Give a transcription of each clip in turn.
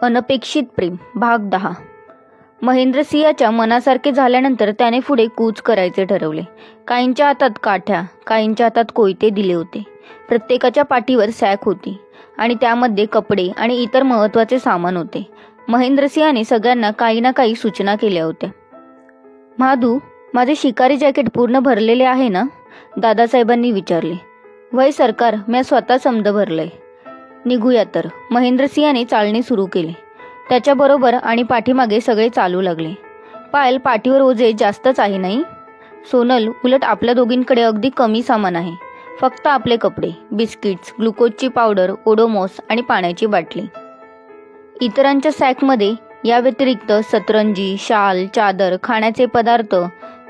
अनपेक्षित प्रेम भाग 10. महेंद्रसिंहाच्या मनासारखे झाल्यानंतर त्याने पुढे कूच करायचे ठरवले. काहींच्या हातात काठ्या, काहींच्या हातात कोयते दिले होते. प्रत्येकाच्या पाठीवर सॅक होती आणि त्यामध्ये कपडे आणि इतर महत्त्वाचे सामान होते. महेंद्रसिंहाने सगळ्यांना काही ना काही सूचना केल्या होत्या. महादू, माझे शिकारी जॅकेट पूर्ण भरलेले आहे ना? दादासाहेबांनी विचारले. वय सरकार, मी स्वतः समद भरलंय. निघूया तर. महेंद्रसिंहाने चालणे सुरू केले. त्याच्याबरोबर आणि पाठीमागे सगळे चालू लागले. पायल, पाठीवर ओझे जास्तच आहे नाही? सोनल, उलट आपल्या दोघींकडे अगदी कमी सामान आहे. फक्त आपले कपडे, बिस्किट्स, ग्लुकोजची पावडर, ओडोमॉस आणि पाण्याची बाटली. इतरांच्या सॅकमध्ये या व्यतिरिक्त सतरंजी, शाल, चादर, खाण्याचे पदार्थ,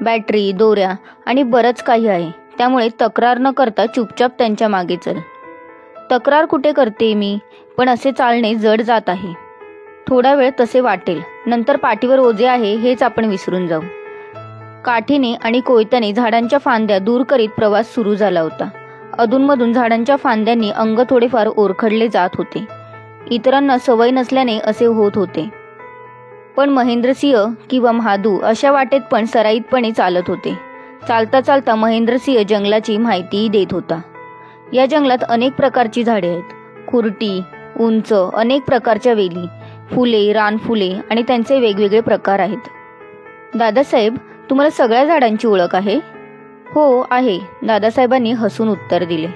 बॅटरी, दोऱ्या आणि बरंच काही आहे. त्यामुळे तक्रार न करता चुपचाप त्यांच्या मागे चल. तक्रार कुठे करते मी, पण असे चालणे जड जात आहे. थोडा वेळ तसे वाटेल, नंतर पाठीवर ओझे आहे हेच आपण विसरून जाऊ. काठीने आणि कोयत्याने झाडांच्या फांद्या दूर करीत प्रवास सुरू झाला होता. अधूनमधून झाडांच्या फांद्यांनी अंग थोडेफार ओरखडले जात होते. इतरांना सवय नसल्याने असे होत होते. पण महेंद्रसिंह किंवा महादू अशा वाटेत पण सराईतपणे चालत होते. चालता चालता महेंद्रसिंह जंगलाची माहितीही देत होता. या जंगलात अनेक प्रकारची झाडे आहेत. खुरटी, उंच, अनेक प्रकारच्या वेली, फुले, रानफुले आणि त्यांचे वेगवेगळे प्रकार आहेत. दादासाहेब, तुम्हाला सगळ्या झाडांची ओळख आहे? हो आहे, दादासाहेबांनी हसून उत्तर दिले.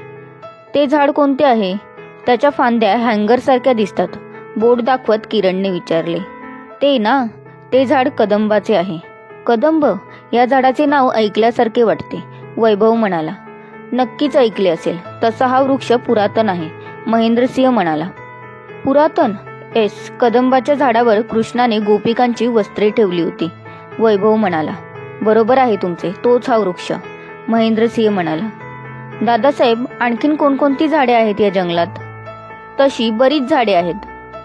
ते झाड कोणते आहे? त्याच्या फांद्या हँगरसारख्या दिसतात, बोट दाखवत किरणने विचारले. ते ना, ते झाड कदंबाचे आहे. कदंब? या झाडाचे नाव ऐकल्यासारखे वाटते, वैभव म्हणाला. नक्कीच ऐकले असेल. तसा हा वृक्ष पुरातन आहे, महेंद्रसिंह म्हणाला. पुरातन? एस, कदंबाच्या झाडावर कृष्णाने गोपिकांची वस्त्रे ठेवली होती, वैभव म्हणाला. बरोबर आहे तुमचे, तोच हा वृक्ष, महेंद्रसिंह म्हणाला. दादासाहेब, आणखीन कोणकोणती झाडे आहेत या जंगलात? तशी बरीच झाडे आहेत.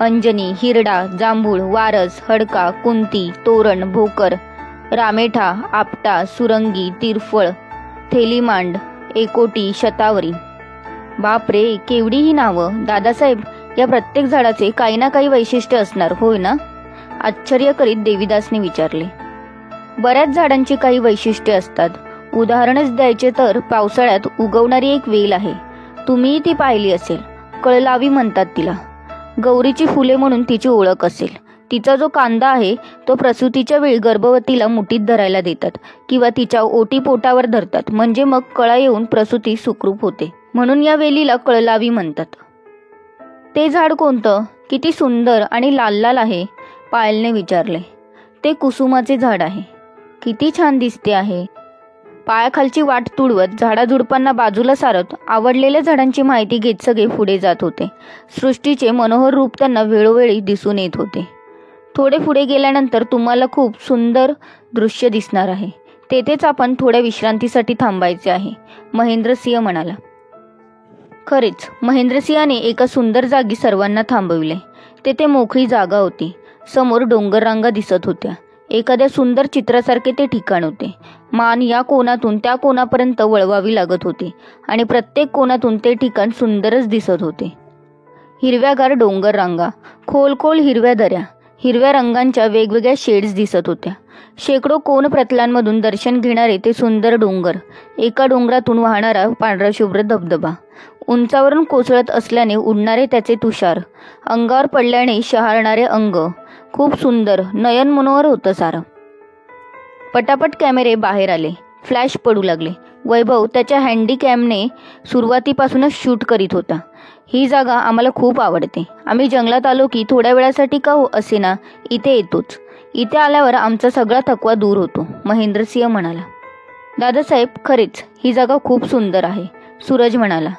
अंजनी, हिरडा, जांभूळ, वारस, हडका, कुंती, तोरण, भोकर, रामेठा, आपटा, सुरंगी, तिरफळ, थेलीमांड, एकोटी, शतावरी. बापरे, केवढी ही नावं. दादासाहेब, या प्रत्येक झाडाचे काही ना काही वैशिष्ट्य असणार, होय ना? आश्चर्य करीत देवीदासने विचारले. बऱ्याच झाडांची काही वैशिष्ट्ये असतात. उदाहरणच द्यायचे तर पावसाळ्यात उगवणारी एक वेल आहे, तुम्हीही ती पाहिली असेल. कळलावी म्हणतात तिला. गौरीची फुले म्हणून तिची ओळख असेल. तिचा जो कांदा आहे तो प्रसूतीच्या वेळी गर्भवतीला मुठीत धरायला देतात किंवा तिच्या ओटी पोटावर धरतात, म्हणजे मग कळा येऊन प्रसूती सुखरूप होते. म्हणून या वेलीला कळलावी म्हणतात. ते झाड कोणतं? किती सुंदर आणि लाल लाल आहे, पायलने विचारले. ते कुसुमाचे झाड आहे. किती छान दिसते आहे. पायाखालची वाट तुडवत झाडाझुडपांना बाजूला सारत आवडलेल्या झाडांची माहिती घेत सगळे पुढे जात होते. सृष्टीचे मनोहर रूप त्यांना वेळोवेळी दिसून येत होते. थोडे पुढे गेल्यानंतर तुम्हाला खूप सुंदर दृश्य दिसणार आहे. तेथेच आपण थोड्या विश्रांतीसाठी थांबायचे आहे, महेंद्रसिंह म्हणाला. खरेच, महेंद्रसिंहाने एका सुंदर जागी सर्वांना थांबविले. तेथे मोकळी जागा होती. समोर डोंगररांगा दिसत होत्या. एखाद्या सुंदर चित्रासारखे ते ठिकाण होते. मान या कोणातून त्या कोणापर्यंत वळवावी लागत होती आणि प्रत्येक कोणातून ते ठिकाण सुंदरच दिसत होते. हिरव्यागार डोंगररांगा, खोल खोल हिरव्या दऱ्या, हिरव्या रंगांच्या वेगवेगळ्या शेड्स दिसत होत्या. शेकडो कोन प्रतलांमधून दर्शन घेणारे ते सुंदर डोंगर, एका डोंगरातून वाहणारा पांढरा शुभ्र धबधबा, उंचावरून कोसळत असल्याने उडणारे त्याचे तुषार, अंगावर पडल्याने शहारणारे अंग, खूप सुंदर, नयन मनोहर होतं सारं. पटापट कॅमेरे बाहेर आले. फ्लॅश पडू लागले. वैभव त्याच्या हँडीकॅमने सुरुवातीपासूनच शूट करीत होता. ही जागा आम्हाला खूप आवडते. आम्ही जंगलात आलो की थोड्या वेळासाठी का हो असेना इथे येतोच. इथे आल्यावर आमचा सगळा थकवा दूर होतो, महेंद्रसिंह म्हणाला. दादासाहेब, खरेच ही जागा खूप सुंदर आहे, सूरज म्हणाला.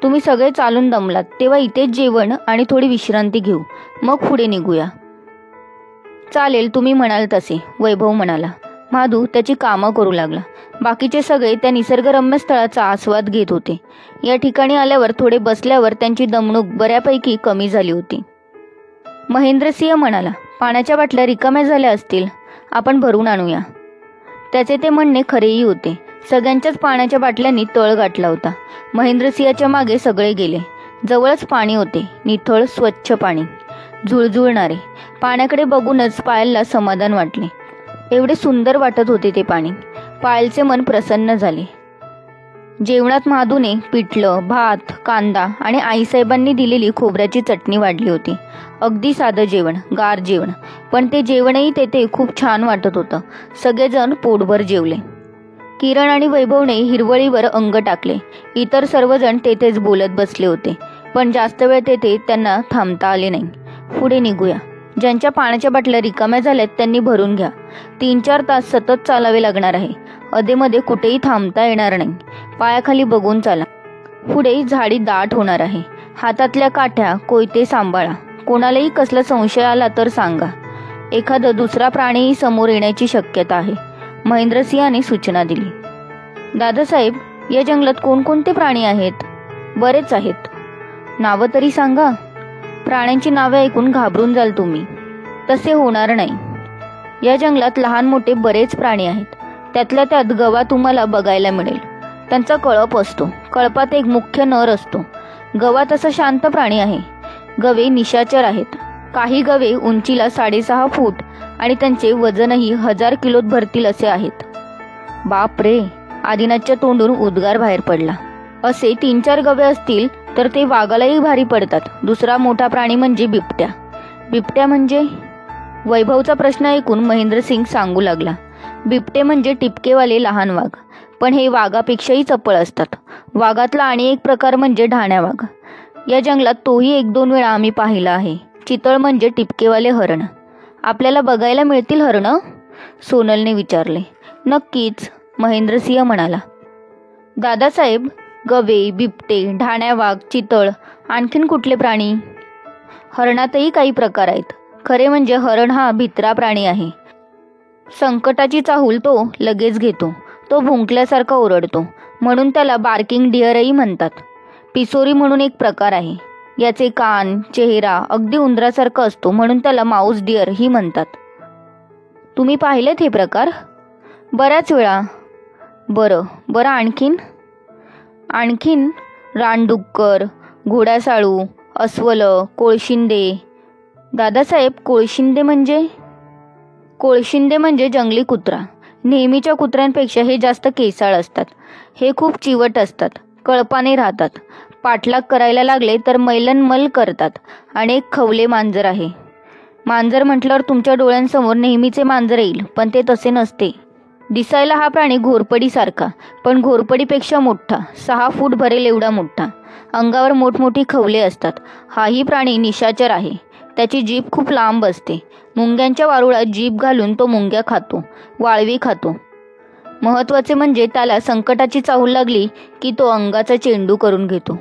तुम्ही सगळे चालून दमलात तेव्हा इथेच जेवण आणि थोडी विश्रांती घेऊ, मग पुढे निघूया. चालेल, तुम्ही म्हणाल तसे, वैभव म्हणाला. महादू त्याची कामं करू लागला. बाकीचे सगळे त्या निसर्गरम्य स्थळाचा आस्वाद घेत होते. या ठिकाणी आल्यावर थोडे बसल्यावर त्यांची दमणूक बऱ्यापैकी कमी झाली होती. महेंद्रसिंह म्हणाला. पाण्याच्या बाटल्या रिकाम्या झाल्या असतील, आपण भरून आणूया. त्याचे ते म्हणणे खरेही होते. सगळ्यांच्याच पाण्याच्या बाटल्यांनी तळ गाठला होता. महेंद्रसिंहाच्या मागे सगळे गेले. जवळच पाणी होते, निथळ स्वच्छ पाणी. झुळझुळणारे. पाण्याकडे बघूनच पायलला समाधान वाटले. एवढे सुंदर वाटत होते ते पाणी. पायलचे मन प्रसन्न झाले. जेवणात माधूने पिठलं, भात, कांदा आणि आईसाहेबांनी दिलेली खोबऱ्याची चटणी वाढली होती. अगदी साधं जेवण, गार जेवण, पण ते जेवणही तेथे खूप छान वाटत होतं. सगळेजण पोटभर जेवले. किरण आणि वैभवने हिरवळीवर अंग टाकले. इतर सर्वजण तेथेच बोलत बसले होते, पण जास्त वेळ तेथे त्यांना थांबता आले नाही. पुढे निघूया. ज्यांच्या पाण्याच्या बाटल्या रिकाम्या झाल्यात त्यांनी भरून घ्या. 3-4 तास सतत चालावे लागणार आहे. अधेमध्ये कुठेही थांबता येणार नाही. पायाखाली बघून चाला. पुढे झाडी दाट होणार आहे. हातातल्या काठ्या, कोयते सांभाळा. कोणालाही कसला संशय आला तर सांगा. एखादा दुसरा प्राणीही समोर येण्याची शक्यता आहे. महेंद्रसिंहाने सूचना दिली. दादासाहेब, या जंगलात कोणकोणते प्राणी आहेत? बरेच आहेत. नावं तरी सांगा. प्राण्यांची नावे ऐकून घाबरून जाल तुम्ही. तसे होणार नाही. या जंगलात लहान मोठे बरेच प्राणी आहेत. त्यातल्या त्यात गवा तुम्हाला बघायला मिळेल. त्यांचा कळप असतो. कळपात एक मुख्य नर असतो. गवा तसा शांत प्राणी आहे. गवे निशाचर आहेत. काही गवे उंचीला 6.5 फूट आणि त्यांचे वजनही 1000 किलोत भरतील असे आहेत. बाप रे, आदिनाथच्या तोंडून उद्गार बाहेर पडला. असे 3-4 गवे असतील तर ते वाघालाही भारी पडतात. दुसरा मोठा प्राणी म्हणजे बिबट्या. बिबट्या म्हणजे? वैभवचा प्रश्न ऐकून महेंद्रसिंग सांगू लागला. बिबटे म्हणजे टिपकेवाले लहान वाघ, पण हे वाघापेक्षाही चपळ असतात. वाघातला आणि एक प्रकार म्हणजे ढाण्या वाघ. या जंगलात तोही 1-2 वेळा आम्ही पाहिला आहे. चितळ म्हणजे टिपकेवाले हरण. आपल्याला बघायला मिळतील हरणं? सोनलने विचारले. नक्कीच, महेंद्रसिंह म्हणाला. दादासाहेब, गवे, बिबटे, ढाण्या वाघ, चितळ, आणखीन कुठले प्राणी? हरणातही काही प्रकार आहेत. खरे म्हणजे हरण हा भित्रा प्राणी आहे. संकटाची चाहूल तो लगेच घेतो. तो भुंकल्यासारखा ओरडतो, म्हणून त्याला बार्किंग डिअरही म्हणतात. पिसोरी म्हणून एक प्रकार आहे. याचे कान, चेहरा अगदी उंदरासारखा असतो, म्हणून त्याला माऊस डिअर ही म्हणतात. तुम्ही पाहिलेत हे प्रकार? बऱ्याच वेळा. बरं आणखीन रानडुक्कर, घोड्यासाळू, अस्वल, कोळशिंदे. दादासाहेब, कोळशिंदे म्हणजे जंगली कुत्रा. नेहमीच्या कुत्र्यांपेक्षा हे जास्त केसाळ असतात. हे खूप चिवट असतात. कळपाने राहतात. पाठलाग करायला लागले तर मैलनमल करतात. आणि एक खवले मांजर आहे. मांजर म्हटल्यावर तुमच्या डोळ्यांसमोर नेहमीचे मांजर येईल, पण ते तसे नसते. दिसायला हा प्राणी घोरपडीसारखा, पण घोरपडीपेक्षा मोठा. 6 फूट भरेल एवढा मोठा. अंगावर मोठमोठी खवले असतात. हाही प्राणी निशाचर आहे. त्याची जीभ खूप लांब असते. मुंग्यांच्या वारुळात जीभ घालून तो मुंग्या खातो, वाळवी खातो. महत्वाचे म्हणजे त्याला संकटाची चाहूल लागली की तो अंगाचा चेंडू करून घेतो.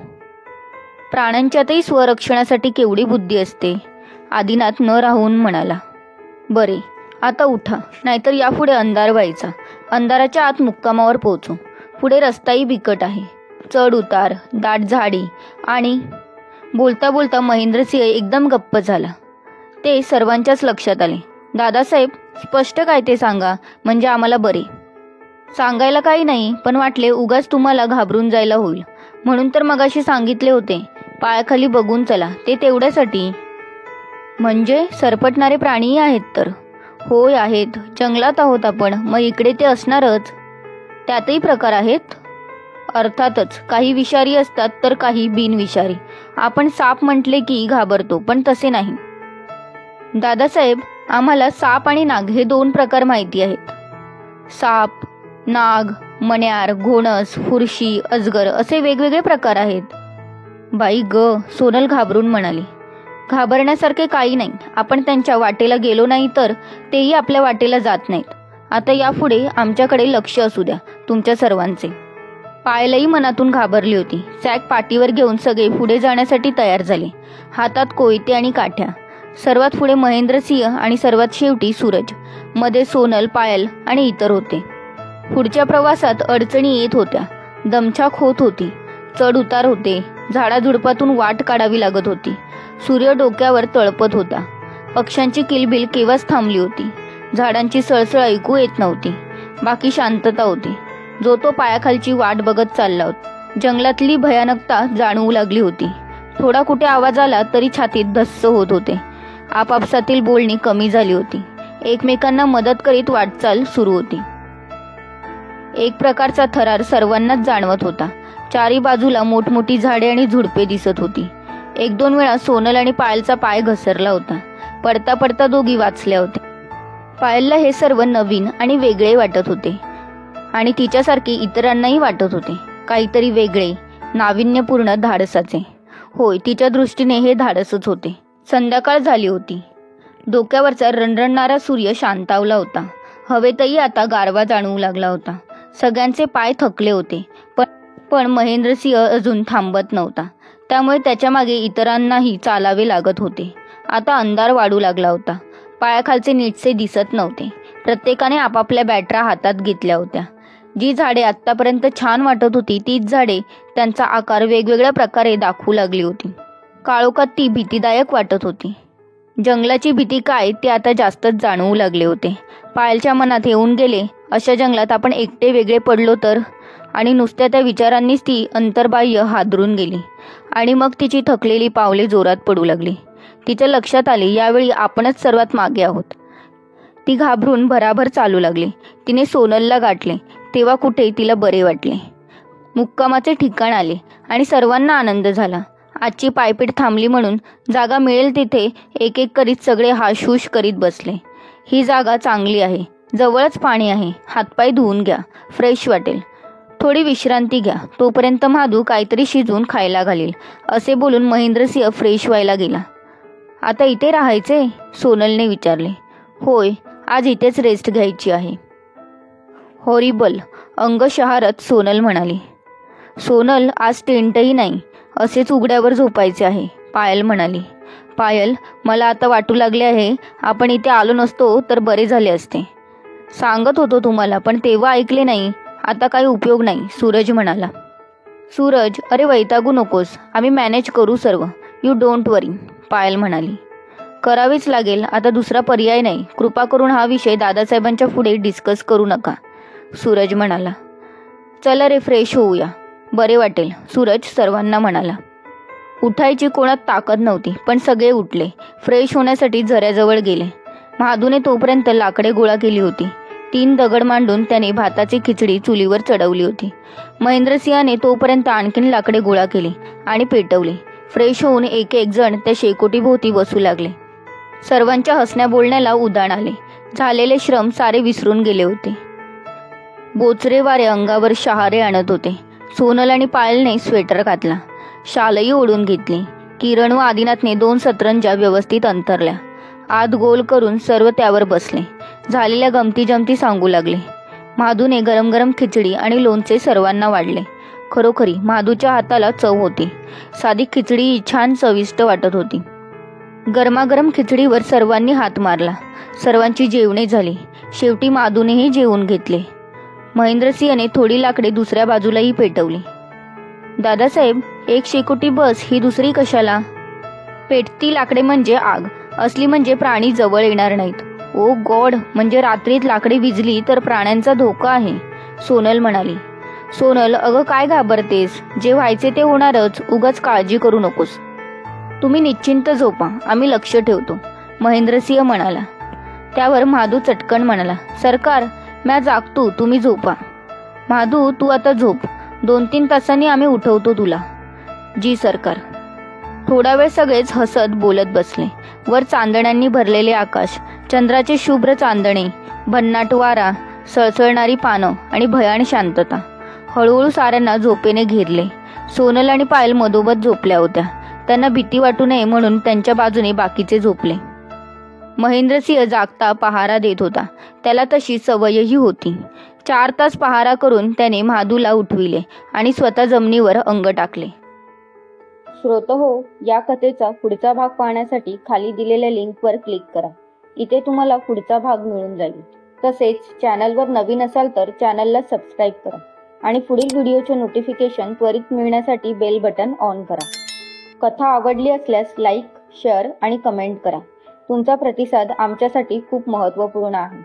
प्राण्यांच्यातही स्वरक्षणासाठी केवढी बुद्धी असते, आदिनाथ न राहून म्हणाला. बरे, आता उठा, नाहीतर यापुढे अंधार व्हायचा. अंधाराच्या आत मुक्कामावर पोहोचू. पुढे रस्ताही बिकट आहे. चढ उतार, दाट झाडी आणि... बोलता बोलता महेंद्रसिंह एकदम गप्प झाला. ते सर्वांच्याच लक्षात आले. दादासाहेब, स्पष्ट काय ते सांगा, म्हणजे आम्हाला बरे. सांगायला काही नाही, पण वाटले उगाच तुम्हाला घाबरून जायला होईल, म्हणून तर मगाशी सांगितले होते. पायाखाली बघून चला. ते तेवढ्यासाठी. म्हणजे सरपटणारे प्राणीही आहेत तर? होय आहेत. जंगलात आहोत आपण, मग इकडे ते असणारच. त्यातही प्रकार आहेत? अर्थातच. काही विषारी असतात तर काही बिनविषारी. आपण साप म्हटले की घाबरतो, पण तसे नाही. दादासाहेब, आम्हाला साप आणि नाग हे 2 प्रकार माहिती आहेत. साप, नाग, मण्यार, घोणस, फुरशी, अजगर असे वेगवेगळे प्रकार आहेत. बाई ग, सोनल घाबरून म्हणाली. घाबरण्यासारखे काही नाही. आपण त्यांच्या वाटेला गेलो नाही तर तेही आपल्या वाटेला जात नाहीत. आता यापुढे आमच्याकडे लक्ष असू द्या तुमच्या सर्वांचे. पायलही मनातून घाबरली होती. सॅक पाठीवर घेऊन सगळे पुढे जाण्यासाठी तयार झाले. हातात कोयते आणि काठ्या. सर्वात पुढे महेंद्रसिंह आणि सर्वात शेवटी सूरज. मध्ये सोनल, पायल आणि इतर होते. पुढच्या प्रवासात अडचणी येत होत्या. दमछाक होत होती. चढ उतार होते. झाडाझुडपातून वाट काढावी लागत होती. सूर्य डोक्यावर तळपत होता. पक्ष्यांची किलबिल केव्हाच थांबली होती. झाडांची सळसळ ऐकू येत नव्हती. बाकी शांतता होती. जो तो पायाखालची वाट बघत चालला होता. जंगलातली भयानकता जाणवू लागली होती. थोडा कुठे आवाज आला तरी छातीत धस्स होत होते. आपापसातील बोलणी कमी झाली होती. एकमेकांना मदत करीत वाटचाल सुरू होती. एक प्रकारचा थरार सर्वांनाच जाणवत होता. चारी बाजूला मोठमोठी झाडे आणि झुडपे दिसत होती. एक दोन वेळा सोनल आणि पायलचा पाय घसरला होता. पडता पडता दोघी वाचल्या होत्या. पायलला हे सर्व नवीन आणि वेगळे वाटत होते आणि तिच्यासारखे इतरांनाही वाटत होते. काहीतरी वेगळे, नाविन्यपूर्ण धाडसाचे. होय, तिच्या दृष्टीने हे धाडसच होते. संध्याकाळ झाली होती. डोक्यावरचा रणरणणारा सूर्य शांतावला होता. हवेतही आता गारवा जाणवू लागला होता. सगळ्यांचे पाय थकले होते, पण महेंद्रसिंह अजून थांबत नव्हता. त्यामुळे त्याच्या मागे इतरांनाही चालावे लागत होते. आता अंधार वाढू लागला होता. पायाखालचे नीटसे दिसत नव्हते. प्रत्येकाने आपापल्या बॅटऱ्या हातात घेतल्या होत्या. जी झाडे आत्तापर्यंत छान वाटत होती तीच झाडे त्यांचा आकार वेगवेगळ्या प्रकारे दाखवू लागली होती. काळोखात ती भीतीदायक वाटत होती. जंगलाची भीती काय ते आता जास्तच जाणवू लागले होते. पायलच्या मनात येऊन गेले, अशा जंगलात आपण एकटे वेगळे पडलो तर? आणि नुसत्या त्या विचारांनीच ती अंतर्बाह्य हादरून गेली आणि मग तिची थकलेली पावले जोरात पडू लागली. तिच्या लक्षात आले, यावेळी आपणच सर्वात मागे आहोत. ती घाबरून भराभर चालू लागली. तिने सोनलला गाठले. तेव्हा कुठे तिला बरे वाटले. मुक्कामाचे ठिकाण आले आणि सर्वांना आनंद झाला. आजची पायपीट थांबली म्हणून जागा मिळेल तिथे एक एक करीत सगळे हाशहूश करीत बसले. ही जागा चांगली आहे, जवळच पाणी आहे, हातपाय धुवून घ्या, फ्रेश वाटेल. थोडी विश्रांती घ्या, तोपर्यंत माधू काहीतरी शिजवून खायला घालील, असे बोलून महेंद्रसिंह फ्रेश व्हायला गेला. आता इथे राहायचे? सोनलने विचारले. होय, आज इथेच रेस्ट घ्यायची आहे. हॉरिबल, अंग शहारत सोनल म्हणाली. सोनल, आज टेंटही नाही, असेच उघड्यावर झोपायचे आहे, पायल म्हणाली. पायल, मला आता वाटू लागले आहे आपण इथे आलो नसतो तर बरे झाले असते. सांगत होतो तुम्हाला, पण तेव्हा ऐकले नाही. आता काही उपयोग नाही, सूरज म्हणाला. सूरज, अरे वैतागू नकोस, आम्ही मॅनेज करू सर्व, यू डोंट वरी, पायल म्हणाली. करावीच लागेल, आता दुसरा पर्याय नाही. कृपा करून हा विषय दादासाहेबांच्या पुढे डिस्कस करू नका, सूरज म्हणाला. चला रे, फ्रेश होऊया, बरे वाटेल, सूरज सर्वांना म्हणाला. उठायची कोणात ताकद नव्हती, पण सगळे उठले. फ्रेश होण्यासाठी झऱ्याजवळ गेले. महादूने तोपर्यंत लाकडे गोळा केली होती. 3 दगड मांडून त्याने भाताची खिचडी चुलीवर चढवली होती. महेंद्रसिंहाने तोपर्यंत आणखीन लाकडे गोळा केली आणि पेटवले. फ्रेश होऊन एक एक जण त्या शेकोटीभोवती बसू लागले. सर्वांच्या हसण्या बोलण्याला उधाण आले. झालेले श्रम सारे विसरून गेले होते. बोचरे वारे अंगावर शहारे आणत होते. सोनल आणि पायलने स्वेटर घातला, शालही ओढून घेतली. किरण व आदिनाथने 2 सतरंजा व्यवस्थित अंतरल्या. आत गोल करून सर्व त्यावर बसले. झालेल्या गमती जमती सांगू लागले. माधूने गरम गरम खिचडी आणि लोणचे सर्वांना वाढले. खरोखरी माधूच्या हाताला चव होती. साधी खिचडी छान चविष्ट वाटत होती. गरमागरम खिचडीवर सर्वांनी हात मारला. सर्वांची जेवणे झाली. शेवटी माधूनेही जेवून घेतले. महेंद्रसिंहने थोडी लाकडे दुसऱ्या बाजूलाही पेटवली. दादासाहेब, एक शेकोटी बस, ही दुसरी कशाला? पेटती लाकडे म्हणजे आग, असली म्हणजे प्राणी जवळ येणार नाहीत. ओ गॉड, म्हणजे रात्रीत लाकडे विजली तर प्राण्यांचा धोका आहे, सोनल म्हणाली. सोनल, अगं काय घाबरतेस, जे व्हायचे ते होणारच, उगाच काळजी करू नकोस. तुम्ही निश्चिंत झोपा, आम्ही लक्ष ठेवतो, महेंद्रसिंह म्हणाला. त्यावर माधू चटकन म्हणाला. सरकार, म्या जागतो, तुम्ही झोपा. माधू, तू आता झोप, 2-3 तासांनी आम्ही उठवतो तुला. जी सरकार. थोडा वेळ सगळेच हसत बोलत बसले. वर चांदण्यांनी भरलेले आकाश, चंद्राचे शुभ्र चांदणे, भन्नाट वारा, सळसळणारी पानं आणि भयान शांतता. हळूहळू साऱ्यांना झोपेने घेरले. सोनल आणि पायल मधोमध झोपल्या होत्या. त्यांना भीती वाटू नये म्हणून त्यांच्या बाजूने बाकीचे झोपले. महेंद्रसिंह जागता पहारा देत होता. त्याला तशी सवयही होती. 4 तास पहारा करून त्याने माधूला उठविले आणि स्वतः जमिनीवर अंग टाकले. श्रोतहो, या कथेचा पुढचा भाग पाहण्यासाठी खाली दिलेल्या लिंकवर क्लिक करा. इथे तुम्हाला पुढचा भाग मिळून जाईल. तसेच चॅनलवर नवीन असाल तर चॅनलला सबस्क्राईब करा आणि पुढील व्हिडिओचे नोटिफिकेशन त्वरित मिळण्यासाठी बेल बटन ऑन करा. कथा आवडली असल्यास लाईक, शेअर आणि कमेंट करा. तुमचा प्रतिसाद आमच्यासाठी खूप महत्त्वपूर्ण आहे.